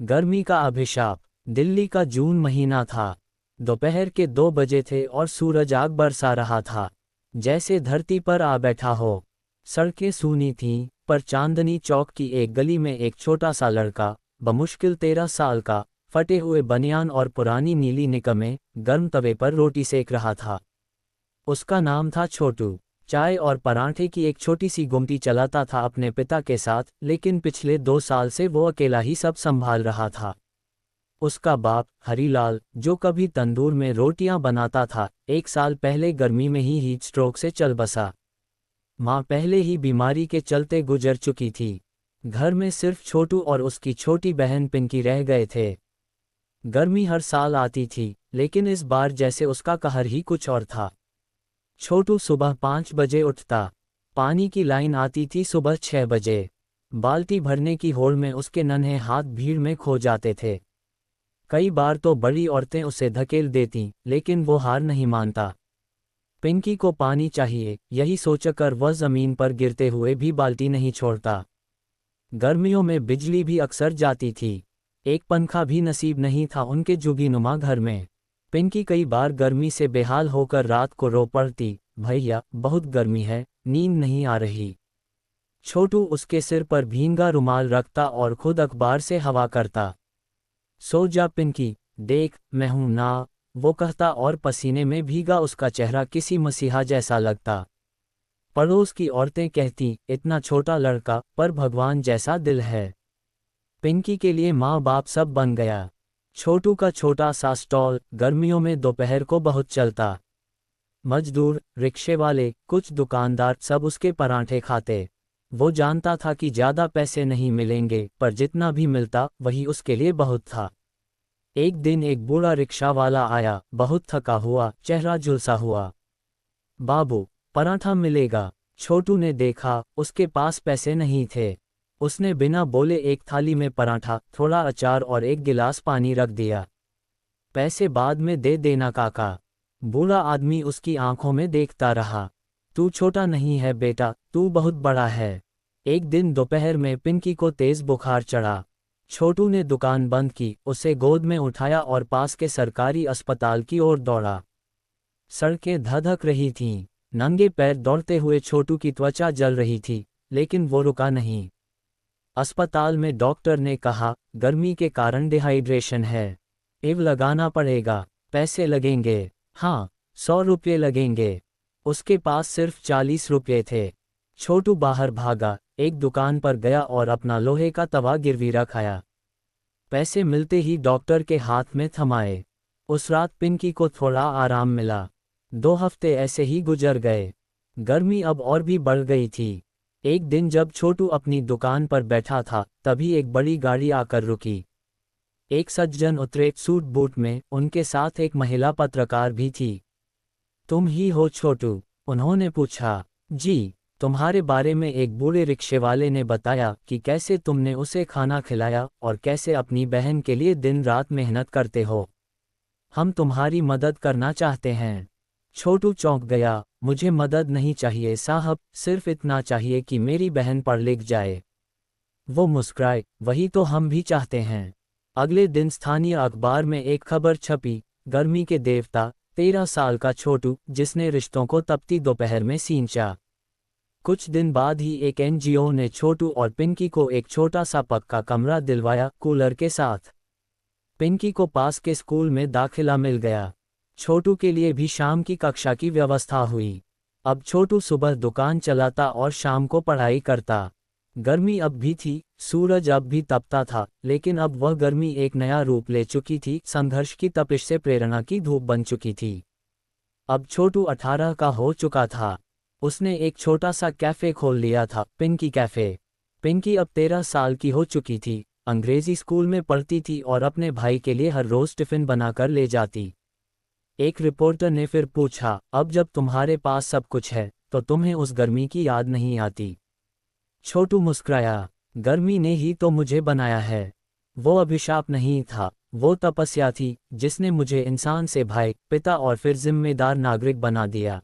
गर्मी का अभिशाप। दिल्ली का जून महीना था। दोपहर के 2 बजे थे और सूरज आग बरसा रहा था, जैसे धरती पर आ बैठा हो। सड़कें सूनी थीं, पर चांदनी चौक की एक गली में एक छोटा सा लड़का, बमुश्किल 13 साल का, फटे हुए बनियान और पुरानी नीली निकर में गर्म तवे पर रोटी सेक रहा था। उसका नाम था छोटू। चाय और पराठे की एक छोटी सी गुमटी चलाता था अपने पिता के साथ, लेकिन पिछले 2 साल से वो अकेला ही सब संभाल रहा था। उसका बाप हरीलाल, जो कभी तंदूर में रोटियां बनाता था, 1 साल पहले गर्मी में ही हीट स्ट्रोक से चल बसा। माँ पहले ही बीमारी के चलते गुजर चुकी थी। घर में सिर्फ छोटू और उसकी छोटी बहन पिंकी रह गए थे। गर्मी हर साल आती थी, लेकिन इस बार जैसे उसका कहर ही कुछ और था। छोटू सुबह 5 बजे उठता। पानी की लाइन आती थी सुबह 6 बजे। बाल्टी भरने की होड़ में उसके नन्हे हाथ भीड़ में खो जाते थे। कई बार तो बड़ी औरतें उसे धकेल देतीं, लेकिन वो हार नहीं मानता। पिंकी को पानी चाहिए, यही सोचकर वह जमीन पर गिरते हुए भी बाल्टी नहीं छोड़ता। गर्मियों में बिजली भी अक्सर जाती थी। एक पंखा भी नसीब नहीं था उनके जुगीनुमा घर में। पिंकी कई बार गर्मी से बेहाल होकर रात को रो पड़ती, भैया बहुत गर्मी है, नींद नहीं आ रही। छोटू उसके सिर पर भींगा रुमाल रखता और खुद अखबार से हवा करता। सो जा पिंकी, देख मैं हूं ना, वो कहता और पसीने में भीगा उसका चेहरा किसी मसीहा जैसा लगता। पड़ोस की औरतें कहती, इतना छोटा लड़का, पर भगवान जैसा दिल है। पिंकी के लिए माँ बाप सब बन गया। छोटू का छोटा सा स्टॉल गर्मियों में दोपहर को बहुत चलता। मजदूर, रिक्शे वाले, कुछ दुकानदार सब उसके पराठे खाते। वो जानता था कि ज़्यादा पैसे नहीं मिलेंगे, पर जितना भी मिलता वही उसके लिए बहुत था। एक दिन एक बूढ़ा रिक्शा वाला आया, बहुत थका हुआ, चेहरा झुलसा हुआ। बाबू, पराठा मिलेगा? छोटू ने देखा, उसके पास पैसे नहीं थे। उसने बिना बोले एक थाली में पराठा, थोड़ा अचार और एक गिलास पानी रख दिया। पैसे बाद में दे देना काका। बूढ़ा आदमी उसकी आंखों में देखता रहा। तू छोटा नहीं है बेटा, तू बहुत बड़ा है। एक दिन दोपहर में पिंकी को तेज बुखार चढ़ा। छोटू ने दुकान बंद की, उसे गोद में उठाया और पास के सरकारी अस्पताल की ओर दौड़ा। सड़कें धधक रही थीं। नंगे पैर दौड़ते हुए छोटू की त्वचा जल रही थी, लेकिन वो रुका नहीं। अस्पताल में डॉक्टर ने कहा, गर्मी के कारण डिहाइड्रेशन है, इव लगाना पड़ेगा। पैसे लगेंगे? हाँ, 100 रुपये लगेंगे। उसके पास सिर्फ 40 रुपये थे। छोटू बाहर भागा, एक दुकान पर गया और अपना लोहे का तवा गिरवी रखाया। पैसे मिलते ही डॉक्टर के हाथ में थमाए। उस रात पिंकी को थोड़ा आराम मिला। 2 हफ्ते ऐसे ही गुजर गए। गर्मी अब और भी बढ़ गई थी। एक दिन जब छोटू अपनी दुकान पर बैठा था, तभी एक बड़ी गाड़ी आकर रुकी। एक सज्जन उतरे, सूट बूट में, उनके साथ एक महिला पत्रकार भी थी। तुम ही हो छोटू? उन्होंने पूछा। जी। तुम्हारे बारे में एक बूढ़े रिक्शे वाले ने बताया कि कैसे तुमने उसे खाना खिलाया और कैसे अपनी बहन के लिए दिन रात मेहनत करते हो। हम तुम्हारी मदद करना चाहते हैं। छोटू चौंक गया। मुझे मदद नहीं चाहिए साहब, सिर्फ इतना चाहिए कि मेरी बहन पढ़ लिख जाए। वो मुस्कुराए, वही तो हम भी चाहते हैं। अगले दिन स्थानीय अखबार में एक खबर छपी, गर्मी के देवता, 13 साल का छोटू, जिसने रिश्तों को तपती दोपहर में सींचा। कुछ दिन बाद ही एक एनजीओ ने छोटू और पिंकी को एक छोटा सा पक्का कमरा दिलवाया, कूलर के साथ। पिंकी को पास के स्कूल में दाखिला मिल गया। छोटू के लिए भी शाम की कक्षा की व्यवस्था हुई। अब छोटू सुबह दुकान चलाता और शाम को पढ़ाई करता। गर्मी अब भी थी, सूरज अब भी तपता था, लेकिन अब वह गर्मी एक नया रूप ले चुकी थी, संघर्ष की तपिश से प्रेरणा की धूप बन चुकी थी। अब छोटू 18 का हो चुका था। उसने एक छोटा सा कैफ़े खोल लिया था, पिंकी कैफ़े। पिंकी अब 13 साल की हो चुकी थी, अंग्रेजी स्कूल में पढ़ती थी और अपने भाई के लिए हर रोज़ टिफ़िन बनाकर ले जाती। एक रिपोर्टर ने फिर पूछा, अब जब तुम्हारे पास सब कुछ है, तो तुम्हें उस गर्मी की याद नहीं आती? छोटू मुस्कुराया, गर्मी ने ही तो मुझे बनाया है। वो अभिशाप नहीं था, वो तपस्या थी, जिसने मुझे इंसान से भाई, पिता और फिर जिम्मेदार नागरिक बना दिया।